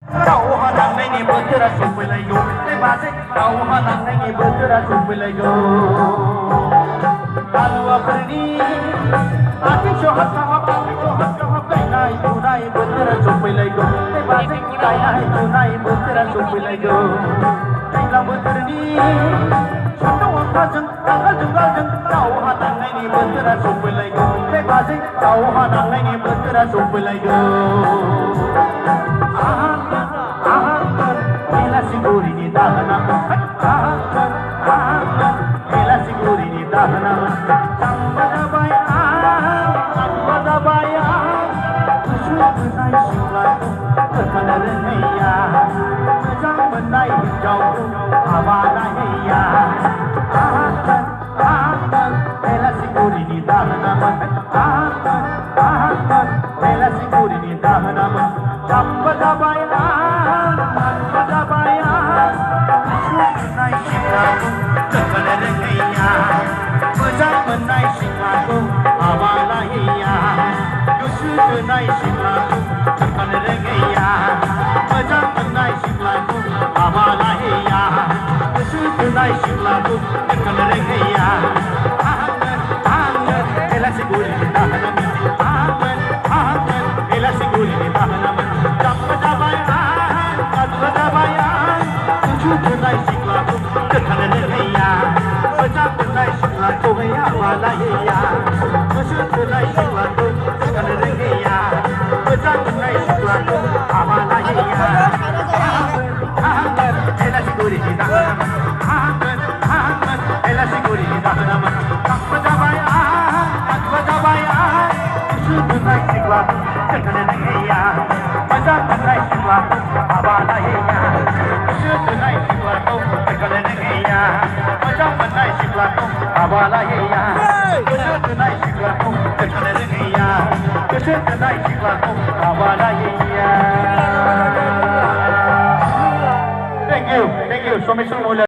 दावहा नांनायनि बोथोरा सफैलायगौ बे बाजै दावहा नांनायनि बोथोरा सफैलायगौ हालुवाफोरनि आथिं सहर सहर गायनाय फुनाय बोथोरा सफैलायगौ बे बाजै गायनाय फुनाय बोथोरा सफैलायगौ दैज्लां बोथोरनि सान्दुं अखाजों नांगोल जुंगालजों दावहा नांनायनि बोथोरा सफैलायगौ बे बाजै दावहा नांनायनि बोथोरा सफैलायगौ बेलासिगुरिनि दाहोना बेलासिगुरिनि दाहोना जांबा जाबाय आंबा जाबाय गोसो गोनाय सिख्लाखौ खोन्थानो रोङैया मोजां मोननाय हिन्जावखौ हाबा नायहैया बेलासिगुरिनि दाहोनामोन बेलासिगुरिनि दाहोनामोन जांबा जाबाय आंबा जाबाय गोसो गोनाय सिख्लाखौ खोन्थानो रोङैया मोजां मोननाय सिख्लाखौ हाबा नायहैया गोसो गोनाय सिख्लाखौ खोन्थानो रोङैया मोजां मोननाय सिख्लाखौ हाबा नायहैया गोसो गोनाय सिख्लाखौ खोन्थानो रोङैया बेलासिगुरिनि दाहोनामोन बेलासिगुरिनि दाहोनामोन जांबा जाबाय गाज्ला जाबाय गोसो गोनाय सिख्लाखौ खोन्थानो रोङैया मोजां मोननाय सिख्लाखौ हाबा नायहैया गोसो गोनाय सिख्लाखौ खोन्थानो रोङैया मोजां मोननाय सिख्लाखौ हाबा नायहैया बेलासिगुरिनि दाहोनामोन बेलासिगुरिनि दाहोनामोन जांबा जाबाय गाज्ला जाबाय गोसो गोनाय सिख्लाखौ खोन्थानो रोङैया मोजां मोननाय सिख्लाखौ हाबा नायहैया गोसो गोनाय सिख्लाखौ खोन्थानो रोङैया मोजां मोननाय सिख्लाखौ हाबा नायहैया गोसो गोनाय सिख्लाखौ खोन्थानो रोङैया गोसो गोनाय सिख्लाखौ हाबा नायहैया Thank you, Somesh